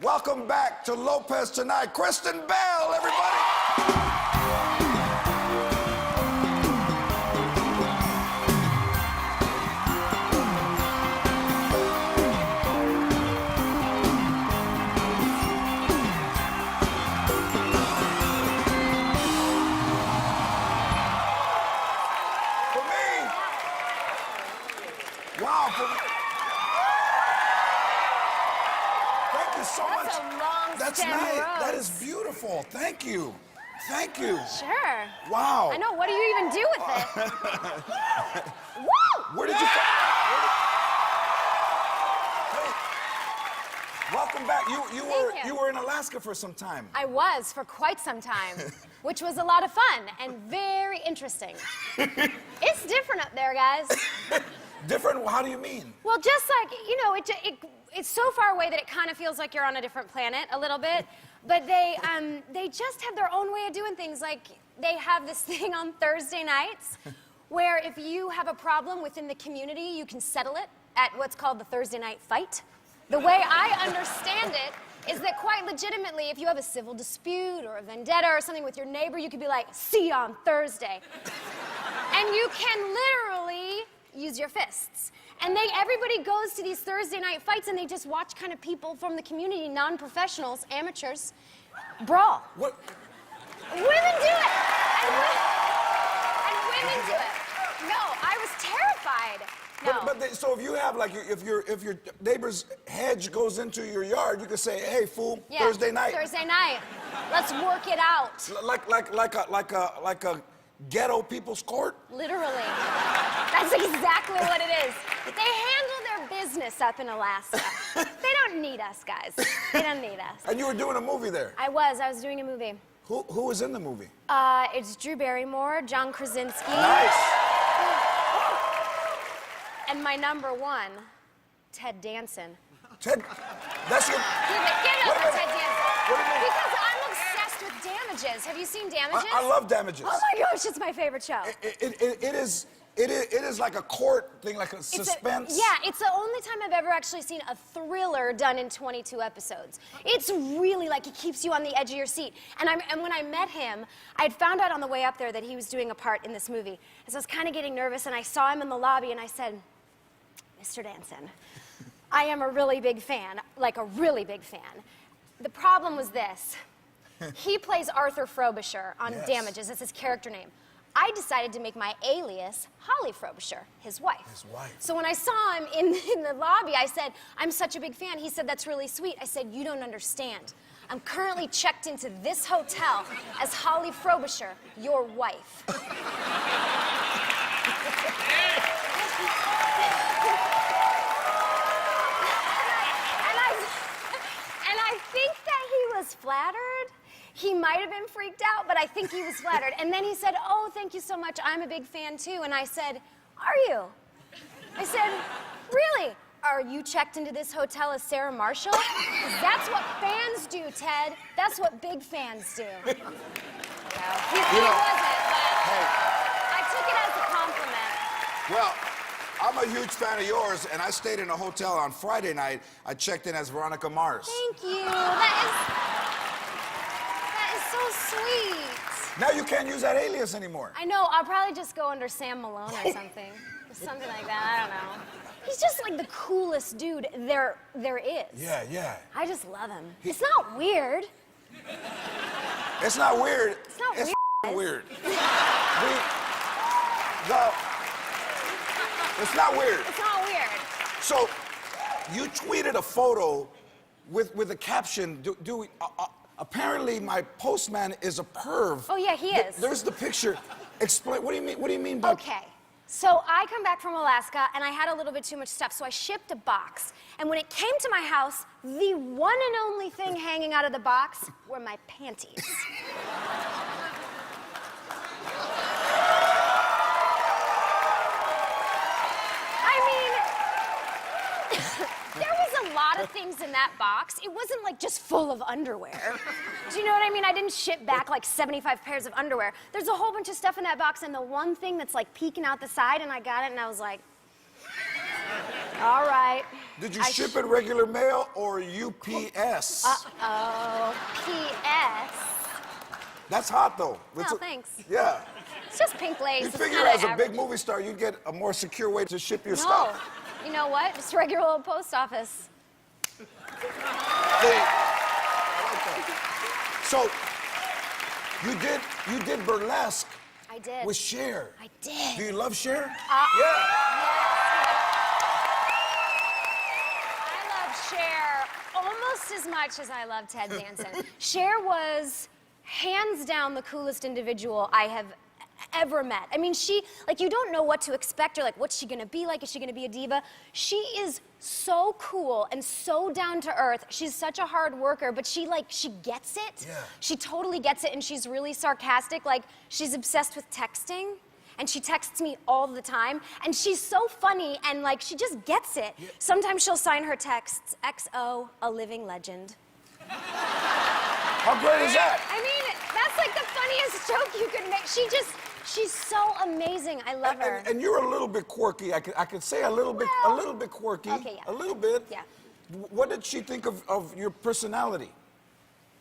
Welcome back to Lopez Tonight. Kristen Bell, everybody. Wow. Thank you so much. That's a long That's stem nice. rose. That is beautiful. Thank you. Thank you. Sure. Wow. I know. What do you even do with it? Woo! Where did you find Hey, welcome back. You were in Alaska for some time. I was for quite some time, which was a lot of fun and very interesting. It's different up there, guys. Different? How do you mean? Well, just like, you know, it's so far away that it kind of feels like you're on a different planet a little bit. But they just have their own way of doing things. Like, they have this thing on Thursday nights where if you have a problem within the community, you can settle it at what's called the Thursday night fight. The way I understand it is that quite legitimately, if you have a civil dispute or a vendetta or something with your neighbor, you could be like, see you on Thursday. And you can literally use your fists. And everybody goes to these Thursday night fights and they just watch kind of people from the community, non-professionals, amateurs, brawl. What? Women do it! And women do it. No, I was terrified. No. So if you have, like, if your neighbor's hedge goes into your yard, you can say, hey, fool, Yeah, Thursday night. Thursday night. Let's work it out. Like a ghetto people's court? Literally. That's exactly what it is. They handle their business up in Alaska. They don't need us, guys. They don't need us. And you were doing a movie there? I was doing a movie. Who was in the movie? It's Drew Barrymore, John Krasinski. Nice. And my number one, Ted Danson. Ted, that's your... Give it up for Ted Danson. What do you mean? Because I'm obsessed with Damages. Have you seen Damages? I love Damages. Oh my gosh, it's my favorite show. It is like a court thing, like a suspense. It's the only time I've ever actually seen a thriller done in 22 episodes. It's really like it keeps you on the edge of your seat. And when I met him, I had found out on the way up there that he was doing a part in this movie. And so I was kind of getting nervous, and I saw him in the lobby, and I said, Mr. Danson, I am a really big fan, like a really big fan. The problem was this. He plays Arthur Frobisher on Damages. It's his character name. I decided to make my alias Holly Frobisher, his wife. His wife. So when I saw him in the lobby, I said, I'm such a big fan. He said, that's really sweet. I said, you don't understand. I'm currently checked into this hotel as Holly Frobisher, your wife. And I think that he was flattered. He might have been freaked out, but I think he was flattered. And then he said, oh, thank you so much. I'm a big fan, too. And I said, are you? I said, really? Are you checked into this hotel as Sarah Marshall? 'Cause that's what fans do, Ted. That's what big fans do. No, he wasn't, but I took it as a compliment. Well, I'm a huge fan of yours, and I stayed in a hotel on Friday night. I checked in as Veronica Mars. Thank you. That is so sweet. Now you can't use that alias anymore. I know. I'll probably just go under Sam Malone or something. Something like that. I don't know. He's just like the coolest dude there is. Yeah. I just love him. It's not weird. It's not weird. It's not weird. It's weird. It's not weird. It's not weird. So, you tweeted a photo with a caption. Apparently, my postman is a perv. Oh yeah, he is. There's the picture. Explain. What do you mean? What do you mean by? Okay. So I come back from Alaska, and I had a little bit too much stuff, so I shipped a box. And when it came to my house, the one and only thing hanging out of the box were my panties. There was a lot of things in that box. It wasn't like just full of underwear. Do you know what I mean? I didn't ship back like 75 pairs of underwear. There's a whole bunch of stuff in that box, and the one thing that's like peeking out the side, and I got it, and I was like, all right. Did you ship it regular mail or UPS? Uh-oh, P.S. That's hot, though. Oh, thanks. Yeah. It's just pink lace. You It's figure kinda as a big average. movie star, you'd get a more secure way to ship your No. stuff. You know what? Just regular old post office. I like that. So, you did burlesque I did. with Cher. I did. Do you love Cher? Yeah. Yeah. I love Cher almost as much as I love Ted Danson. Cher was hands down the coolest individual I have ever met. I mean, you don't know what to expect or what's she gonna be like? Is she gonna be a diva? She is so cool and so down to earth. She's such a hard worker, but she gets it. Yeah. She totally gets it, and she's really sarcastic. She's obsessed with texting. And she texts me all the time, and she's so funny, and she just gets it. Yeah. Sometimes she'll sign her texts, XO, a living legend. How great is that? I mean, that's the funniest joke you could make. She's so amazing. I love her. And you're a little bit quirky. I could say a little bit quirky. Okay, yeah. A little bit. Yeah. What did she think of your personality?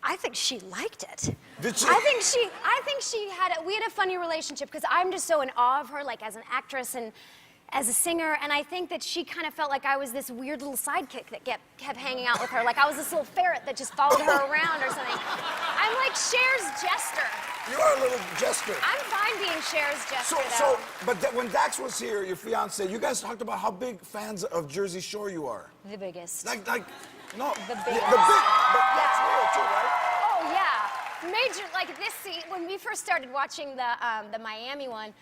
I think she liked it. Did she? I think we had a funny relationship because I'm just so in awe of her, as an actress and as a singer, and I think that she kind of felt like I was this weird little sidekick that kept hanging out with her, like I was this little ferret that just followed her around or something. I'm like Cher's jester. You are a little jester. I'm fine being Cher's jester, though. When Dax was here, your fiance, you guys talked about how big fans of Jersey Shore you are. The biggest. No. The But biggest. that's real too, right? Oh, yeah. Major, this scene, when we first started watching the Miami one,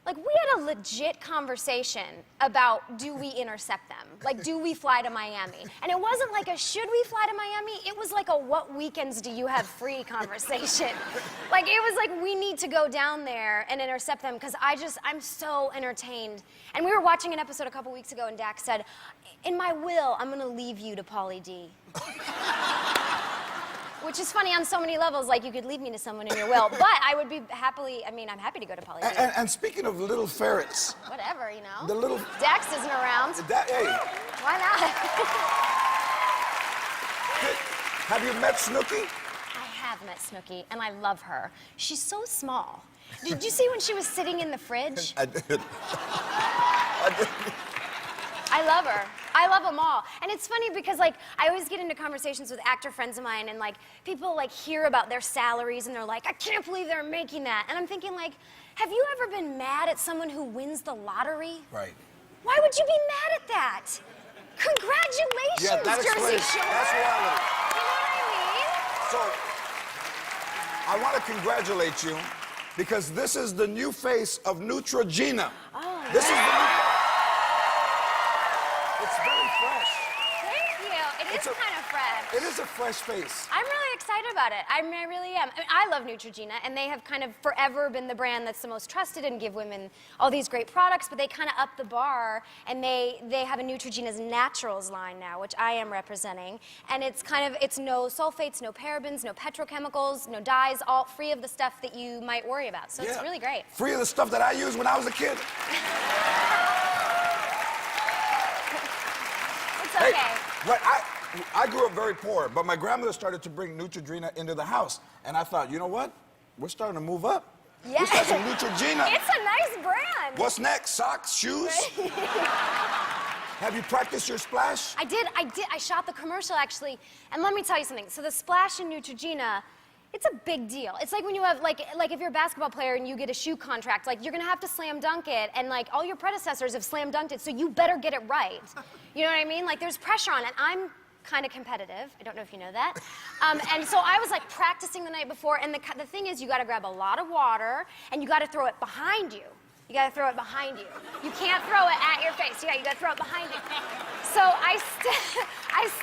we had a legit conversation about do we intercept them? Do we fly to Miami? And it wasn't a should we fly to Miami? It was a what weekends do you have free conversation. It was we need to go down there and intercept them because I'm so entertained. And we were watching an episode a couple weeks ago and Dax said, in my will, I'm gonna leave you to Pauly D. Which is funny on so many levels, you could lead me to someone in your will. But I would be I'm happy to go to Pauly D. And speaking of little ferrets. Whatever, you know. The little... Dax isn't around. Hey. Why not? Have you met Snooki? I have met Snooki, and I love her. She's so small. Did you see when she was sitting in the fridge? I did. I love her. I love them all. And it's funny because I always get into conversations with actor friends of mine and people hear about their salaries and they're like, I can't believe they're making that. And I'm thinking have you ever been mad at someone who wins the lottery? Right. Why would you be mad at that? Congratulations, Yeah, that Jersey explains. Shore. That's reality. You know what I mean? So, I want to congratulate you because this is the new face of Neutrogena. Oh, This is the new... It's very fresh. Thank you. It is kind of fresh. It is a fresh face. I'm really excited about it. I really am. I love Neutrogena, and they have kind of forever been the brand that's the most trusted and give women all these great products, but they kind of up the bar, and they have a Neutrogena's Naturals line now, which I am representing, and it's no sulfates, no parabens, no petrochemicals, no dyes, all free of the stuff that you might worry about. So it's really great. Free of the stuff that I used when I was a kid. It's okay. But I grew up very poor, but my grandmother started to bring Neutrogena into the house, and I thought, you know what? We're starting to move up. Yeah. We got some Neutrogena. It's a nice brand. What's next? Socks, shoes? Have you practiced your splash? I did. I shot the commercial, actually. And let me tell you something. So the splash in Neutrogena, it's a big deal. It's like when you have, if you're a basketball player and you get a shoe contract, you're gonna have to slam dunk it, and all your predecessors have slam dunked it, so you better get it right. You know what I mean? There's pressure on it. I'm kind of competitive. I don't know if you know that. And so I was practicing the night before, and the thing is, you gotta grab a lot of water, and you gotta throw it behind you. You gotta throw it behind you. You can't throw it at your face. You gotta throw it behind you. So I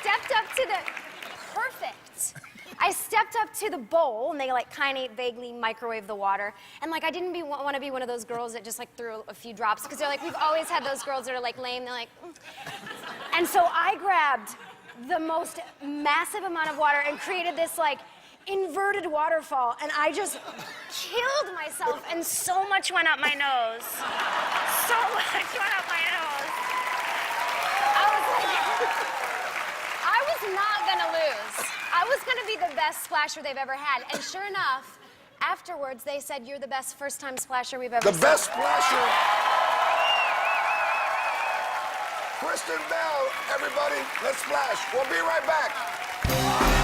stepped up to the, perfect. I stepped up to the bowl, and they kind of vaguely microwave the water. And I didn't want to be one of those girls that just threw a few drops, because they're we've always had those girls that are lame. They're mm. And so I grabbed the most massive amount of water and created this inverted waterfall, and I just killed myself, and so much went up my nose. So much went up my nose. I was I was not gonna lose. I was gonna be the best splasher they've ever had. And sure enough, afterwards they said you're the best first-time splasher we've ever seen. The best splasher. Kristen Bell, everybody, let's splash. We'll be right back.